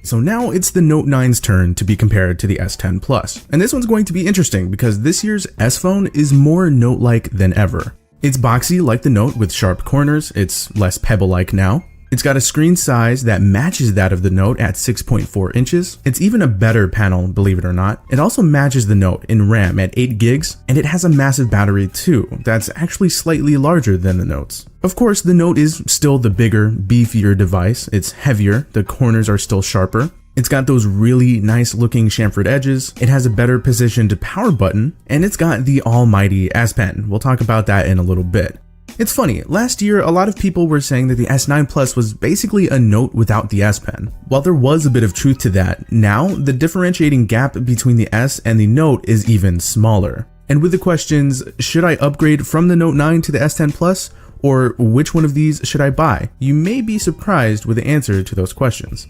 So now it's the Note 9's turn to be compared to the S10 Plus. And this one's going to be interesting because this year's S phone is more Note-like than ever. It's boxy like the Note with sharp corners, it's less pebble-like now. It's got a screen size that matches that of the Note at 6.4 inches. It's even a better panel, believe it or not. It also matches the Note in RAM at 8 gigs, and it has a massive battery too, that's actually slightly larger than the Note's. Of course, the Note is still the bigger, beefier device. It's heavier, the corners are still sharper. It's got those really nice looking chamfered edges, it has a better positioned power button, and it's got the almighty S Pen. We'll talk about that in a little bit. It's funny, last year a lot of people were saying that the S9 Plus was basically a Note without the S Pen. While there was a bit of truth to that, now the differentiating gap between the S and the Note is even smaller. And with the questions, should I upgrade from the Note 9 to the S10 Plus, or which one of these should I buy, you may be surprised with the answer to those questions.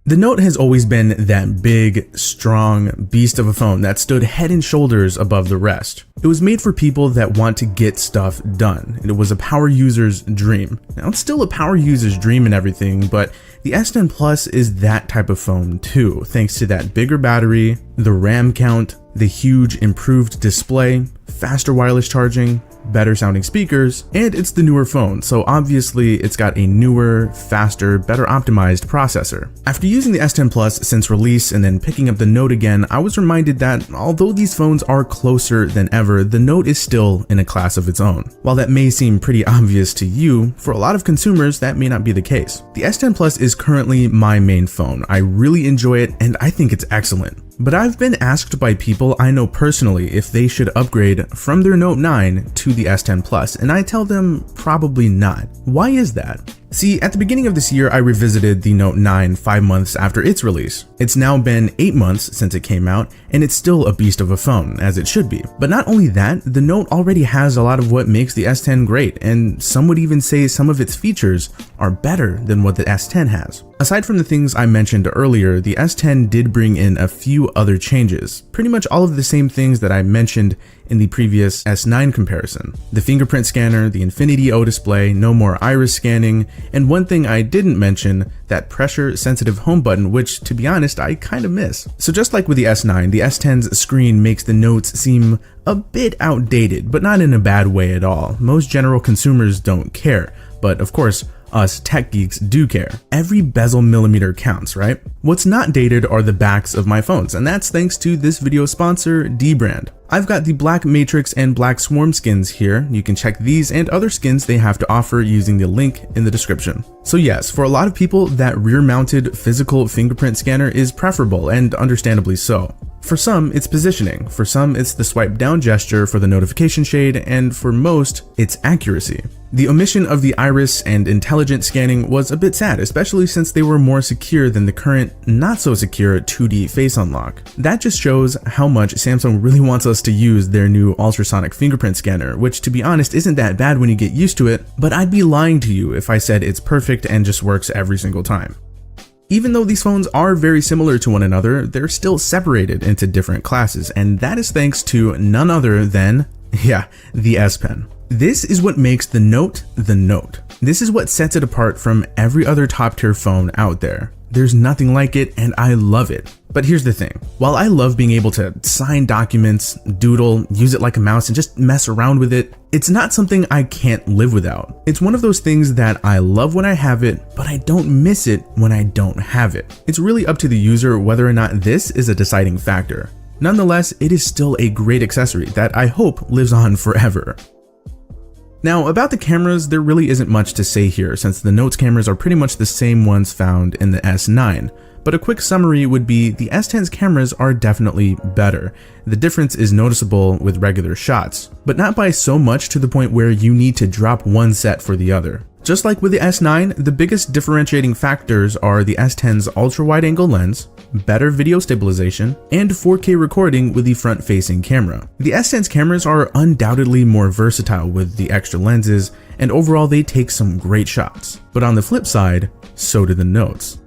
The Note has always been that big, strong beast of a phone that stood head and shoulders above the rest. It was made for people that want to get stuff done, and it was a power user's dream. Now it's still a power user's dream and everything, but the S10 Plus is that type of phone too, thanks to that bigger battery, the RAM count, the huge improved display, faster wireless charging, better sounding speakers, and it's the newer phone, so obviously it's got a newer, faster, better optimized processor. After using the S10 Plus since release and then picking up the Note again, I was reminded that although these phones are closer than ever, the Note is still in a class of its own. While that may seem pretty obvious to you, for a lot of consumers that may not be the case. The S10 Plus is currently my main phone. I really enjoy it and I think it's excellent. But I've been asked by people I know personally if they should upgrade from their Note 9 to the S10 Plus, and I tell them probably not. Why is that? See, at the beginning of this year, I revisited the Note 9 5 months after its release. It's now been 8 months since it came out, and it's still a beast of a phone, as it should be. But not only that, the Note already has a lot of what makes the S10 great, and some would even say some of its features are better than what the S10 has. Aside from the things I mentioned earlier, the S10 did bring in a few other changes, pretty much all of the same things that I mentioned in the previous S9 comparison. The fingerprint scanner, the Infinity O display, no more iris scanning, and one thing I didn't mention, that pressure sensitive home button, which to be honest, I kind of miss. So just like with the S9, the S10's screen makes the Notes seem a bit outdated, but not in a bad way at all. Most general consumers don't care, but of course, us tech geeks do care. Every bezel millimeter counts, right? What's not dated are the backs of my phones, and that's thanks to this video sponsor, Dbrand. I've got the Black Matrix and Black Swarm skins here. You can check these and other skins they have to offer using the link in the description. So yes, for a lot of people, that rear-mounted physical fingerprint scanner is preferable, and understandably so. For some, it's positioning. For some, it's the swipe down gesture for the notification shade, and for most, it's accuracy. The omission of the iris and intelligent scanning was a bit sad, especially since they were more secure than the current not so secure 2D face unlock. That just shows how much Samsung really wants us to use their new ultrasonic fingerprint scanner, which to be honest isn't that bad when you get used to it, but I'd be lying to you if I said it's perfect and just works every single time. Even though these phones are very similar to one another, they're still separated into different classes, and that is thanks to none other than, the S Pen. This is what makes the Note the Note. This is what sets it apart from every other top tier phone out there. There's nothing like it, and I love it. But here's the thing, while I love being able to sign documents, doodle, use it like a mouse, and just mess around with it, it's not something I can't live without. It's one of those things that I love when I have it, but I don't miss it when I don't have it. It's really up to the user whether or not this is a deciding factor. Nonetheless, it is still a great accessory that I hope lives on forever. Now, about the cameras, there really isn't much to say here since the Note's cameras are pretty much the same ones found in the S9. But a quick summary would be the S10's cameras are definitely better. The difference is noticeable with regular shots, but not by so much to the point where you need to drop one set for the other. Just like with the S9, the biggest differentiating factors are the S10's ultra-wide-angle lens, better video stabilization, and 4K recording with the front-facing camera. The S10's cameras are undoubtedly more versatile with the extra lenses, and overall they take some great shots. But on the flip side, so do the Notes.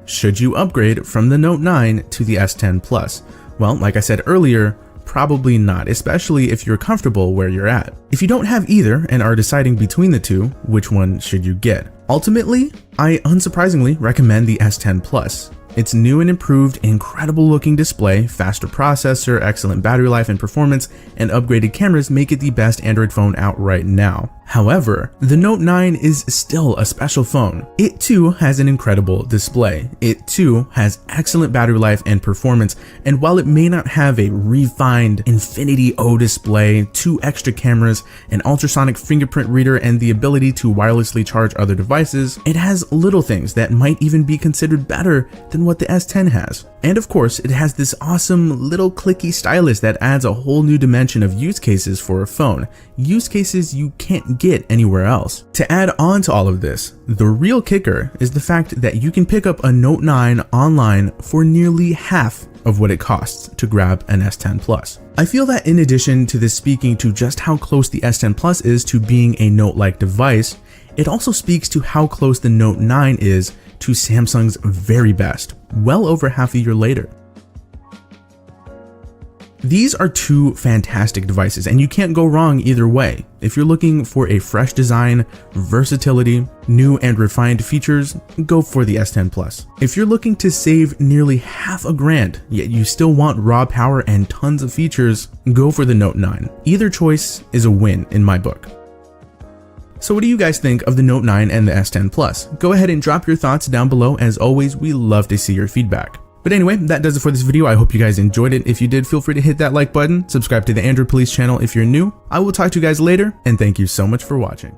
Should you upgrade from the Note 9 to the S10 Plus? Well, like I said earlier, probably not, especially if you're comfortable where you're at. If you don't have either and are deciding between the two, which one should you get? Ultimately, I unsurprisingly recommend the S10 Plus. Its new and improved, incredible looking display, faster processor, excellent battery life and performance, and upgraded cameras make it the best Android phone out right now. However, the Note 9 is still a special phone. It too has an incredible display. It too has excellent battery life and performance, and while it may not have a refined Infinity O display, 2 extra cameras, an ultrasonic fingerprint reader, and the ability to wirelessly charge other devices, it has little things that might even be considered better than what the S10 has. And of course, it has this awesome little clicky stylus that adds a whole new dimension of use cases for a phone, use cases you can't get anywhere else. To add on to all of this, the real kicker is the fact that you can pick up a Note 9 online for nearly half of what it costs to grab an S10 Plus. I feel that in addition to this speaking to just how close the S10 Plus is to being a Note-like device, it also speaks to how close the Note 9 is to Samsung's very best, well over half a year later. These are 2 fantastic devices, and you can't go wrong either way. If you're looking for a fresh design, versatility, new and refined features, go for the S10 Plus. If you're looking to save nearly half a grand, yet you still want raw power and tons of features, go for the Note 9. Either choice is a win in my book. So what do you guys think of the Note 9 and the S10 Plus? Go ahead and drop your thoughts down below. As always, we love to see your feedback. But anyway, that does it for this video. I hope you guys enjoyed it. If you did, feel free to hit that like button, subscribe to the Android Police channel if you're new. I will talk to you guys later, and thank you so much for watching.